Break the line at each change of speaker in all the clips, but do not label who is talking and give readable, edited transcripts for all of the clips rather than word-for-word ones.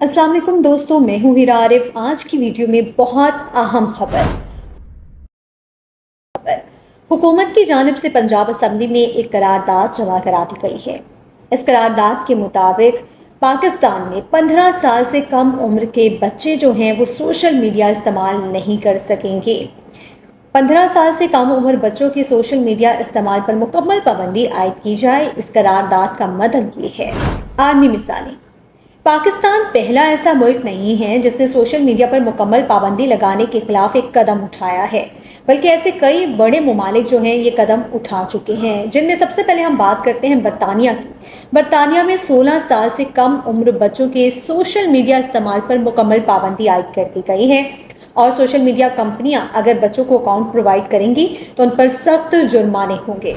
अस्सलाम वालेकुम दोस्तों, मैं हूँ हीरा आरिफ। आज की वीडियो में बहुत अहम खबर। हुकूमत की जानिब से पंजाब असम्बली में एक करारदाद जमा करा दी गई है। इस करारदाद के मुताबिक पाकिस्तान में 15 साल से कम उम्र के बच्चे जो हैं वो सोशल मीडिया इस्तेमाल नहीं कर सकेंगे। 15 साल से कम उम्र बच्चों के सोशल मीडिया इस्तेमाल पर मुकम्मल पाबंदी आयद की जाए। इस करारदाद का मतलब ये है। आर्मी मिसालें। पाकिस्तान पहला ऐसा मुल्क नहीं है जिसने सोशल मीडिया पर मुकम्मल पाबंदी लगाने के खिलाफ एक कदम उठाया है, बल्कि ऐसे कई बड़े ममालिक जो हैं ये कदम उठा चुके हैं, जिनमें सबसे पहले हम बात करते हैं बरतानिया की। बरतानिया में 16 साल से कम उम्र बच्चों के सोशल मीडिया इस्तेमाल पर मुकम्मल पाबंदी आयद कर दी गई है और सोशल मीडिया कंपनियां अगर बच्चों को अकाउंट प्रोवाइड करेंगी तो उन पर सख्त जुर्माने होंगे।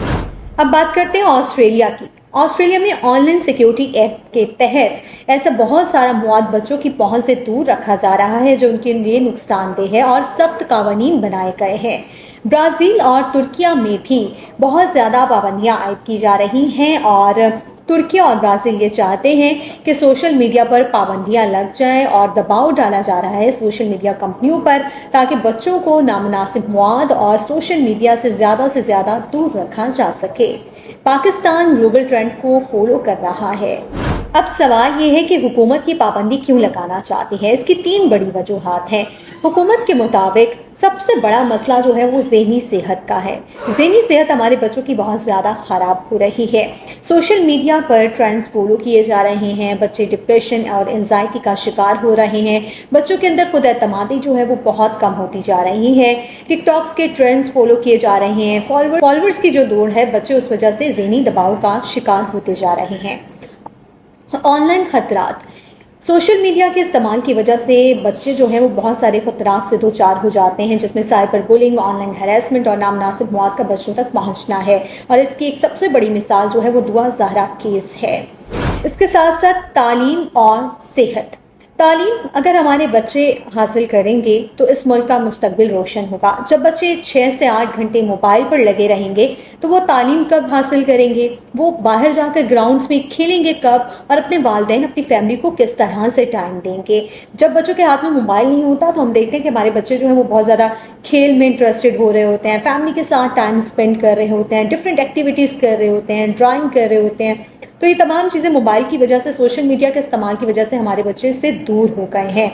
अब बात करते हैं ऑस्ट्रेलिया की। ऑस्ट्रेलिया में ऑनलाइन सिक्योरिटी एक्ट के तहत ऐसा बहुत सारा मवाद बच्चों की पहुंच से दूर रखा जा रहा है जो उनके लिए नुकसानदेह है और सख्त कानून बनाए गए हैं। ब्राजील और तुर्किया में भी बहुत ज्यादा पाबंदियां आयद की जा रही हैं और तुर्की और ब्राजील ये चाहते हैं कि सोशल मीडिया पर पाबंदियां लग जाएं और दबाव डाला जा रहा है सोशल मीडिया कंपनियों पर, ताकि बच्चों को नामुनासिब मवाद और सोशल मीडिया से ज्यादा दूर रखा जा सके। पाकिस्तान ग्लोबल ट्रेंड को फॉलो कर रहा है। अब सवाल ये है कि हुकूमत ये पाबंदी क्यों लगाना चाहती है। इसकी 3 बड़ी वजूहात हैं। हुकूमत के मुताबिक सबसे बड़ा मसला जो है वो ज़हनी सेहत का है। ज़हनी सेहत हमारे बच्चों की बहुत ज़्यादा ख़राब हो रही है। सोशल मीडिया पर ट्रेंड्स फॉलो किए जा रहे हैं, बच्चे डिप्रेशन और एंजाइटी का शिकार हो रहे हैं, बच्चों के अंदर खुद एतमादी जो है वो बहुत कम होती जा रही है। टिकटॉक्स के ट्रेंड्स फॉलो किए जा रहे हैं, फॉलोअर्स की जो दौड़ है, बच्चे उस वजह से ज़हनी दबाव का शिकार होते जा रहे हैं। ऑनलाइन खतरात। सोशल मीडिया के इस्तेमाल की वजह से बच्चे जो हैं वो बहुत सारे खतरात से दो चार हो जाते हैं, जिसमें साइबर बुलिंग, ऑनलाइन हैरेसमेंट और नामनासिब मवाद का बच्चों तक पहुंचना है। और इसकी एक सबसे बड़ी मिसाल जो है वो दुआ ज़हरा केस है। इसके साथ साथ तालीम और सेहत। तालीम अगर हमारे बच्चे हासिल करेंगे तो इस मुल्क का मुस्तकबिल रोशन होगा। जब बच्चे 6 से 8 घंटे मोबाइल पर लगे रहेंगे तो वो तालीम कब हासिल करेंगे, वो बाहर जाकर ग्राउंड्स में खेलेंगे कब, और अपने वालिदैन अपनी फैमिली को किस तरह से टाइम देंगे। जब बच्चों के हाथ में मोबाइल नहीं होता तो हम देखते हैं कि हमारे बच्चे जो हैं वो बहुत ज़्यादा खेल में इंटरेस्टेड हो रहे होते हैं, फैमिली के साथ टाइम स्पेंड कर रहे होते हैं, डिफरेंट एक्टिविटीज़ कर रहे होते हैं, ड्राइंग कर रहे होते हैं। तो ये तमाम चीज़ें मोबाइल की वजह से, सोशल मीडिया के इस्तेमाल की वजह से हमारे बच्चे से दूर हो गए हैं।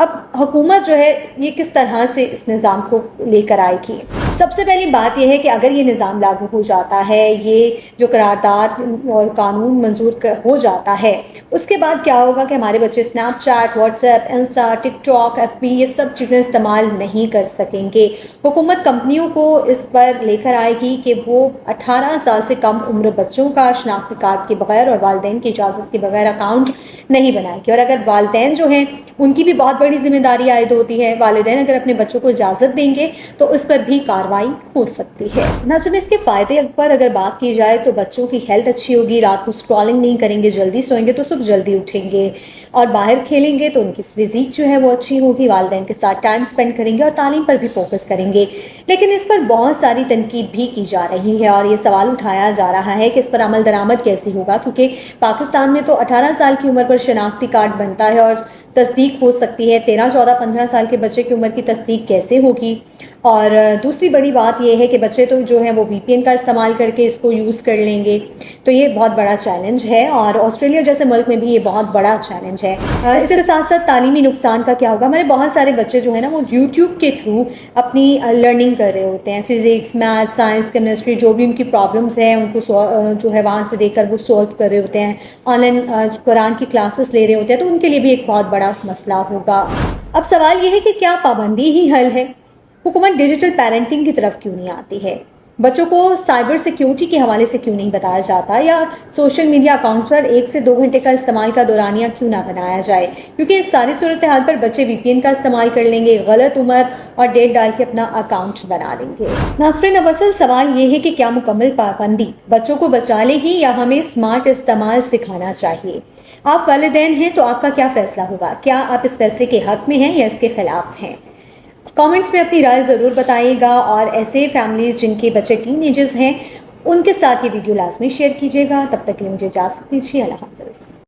अब हुकूमत जो है ये किस तरह से इस निज़ाम को लेकर आएगी। सबसे पहली बात यह है कि अगर ये निज़ाम लागू हो जाता है, ये जो करारदाद और कानून मंजूर हो जाता है, उसके बाद क्या होगा कि हमारे बच्चे Snapchat, WhatsApp, Insta, TikTok, FB ये सब चीज़ें इस्तेमाल नहीं कर सकेंगे। हुकूमत कंपनियों को इस पर लेकर आएगी कि वो 18 साल से कम उम्र बच्चों का शनाख्ती कार्ड के बगैर और वालिदैन की इजाज़त के बगैर अकाउंट नहीं बनाएगी। और अगर वालिदैन जो हैं उनकी भी बहुत बड़ी जिम्मेदारी आयद होती है। वालिदैन अगर अपने बच्चों को इजाज़त देंगे तो उस पर भी कार्रवाई हो सकती है। न सिर्फ इसके फ़ायदे पर अगर बात की जाए तो बच्चों की हेल्थ अच्छी होगी, रात को स्क्रॉलिंग नहीं करेंगे, जल्दी सोएंगे तो सुबह जल्दी उठेंगे, और बाहर खेलेंगे तो उनकी फिजिक जो है वो अच्छी होगी, वालिदैन के साथ टाइम स्पेंड करेंगे और तालीम पर भी फोकस करेंगे। लेकिन इस पर बहुत सारी तनकीद भी की जा रही है और ये सवाल उठाया जा रहा है कि इस पर अमल दरामद कैसे होगा, क्योंकि पाकिस्तान में तो 18 साल की उम्र पर शनाख्ती कार्ड बनता है और तस्दीक हो सकती है। 13, 14, 15 साल के बच्चे की उम्र की तस्दीक कैसे होगी। और दूसरी बड़ी बात यह है कि बच्चे तो जो है वो VPN का इस्तेमाल करके इसको यूज़ कर लेंगे, तो ये बहुत बड़ा चैलेंज है और ऑस्ट्रेलिया जैसे मुल्क में भी ये बहुत बड़ा चैलेंज है। इसके साथ साथ तालीमी नुकसान का क्या होगा। हमारे बहुत सारे बच्चे जो है ना वो YouTube के थ्रू अपनी लर्निंग कर रहे होते हैं, फिजिक्स, मैथ, साइंस, केमिस्ट्री, जो भी उनकी प्रॉब्लम्स हैं उनको जो है वहाँ से देखकर वो सॉल्व कर रहे होते हैं, ऑनलाइन कुरान की क्लासेस ले रहे होते हैं, तो उनके लिए भी एक बहुत बड़ा मसला होगा। अब सवाल ये है कि क्या पाबंदी ही हल है। हुकूमत डिजिटल पेरेंटिंग की तरफ क्यों नहीं आती है, बच्चों को साइबर सिक्योरिटी के हवाले से क्यों नहीं बताया जाता, या सोशल मीडिया अकाउंट पर 1 से 2 घंटे का इस्तेमाल का दौरानिया क्यों ना बनाया जाए, क्योंकि इस सारी सूरत हाल पर बच्चे VPN का इस्तेमाल कर लेंगे, गलत उम्र और डेट डाल के अपना अकाउंट बना लेंगे। नाज़रीन, अब असल सवाल ये है कि क्या मुकम्मल पाबंदी बच्चों को बचा लेगी या हमें स्मार्ट इस्तेमाल सिखाना चाहिए। आप वालिदैन हैं तो आपका क्या फैसला होगा, क्या आप इस फैसले के हक में हैं या इसके खिलाफ हैं। कमेंट्स में अपनी राय ज़रूर बताइएगा और ऐसे फैमिलीज़ जिनके बच्चे टीनेजर्स हैं उनके साथ ये वीडियो लाजमी शेयर कीजिएगा। तब तक के लिए मुझे इजाज़त दीजिए। अल्लाह हाफ़िज़।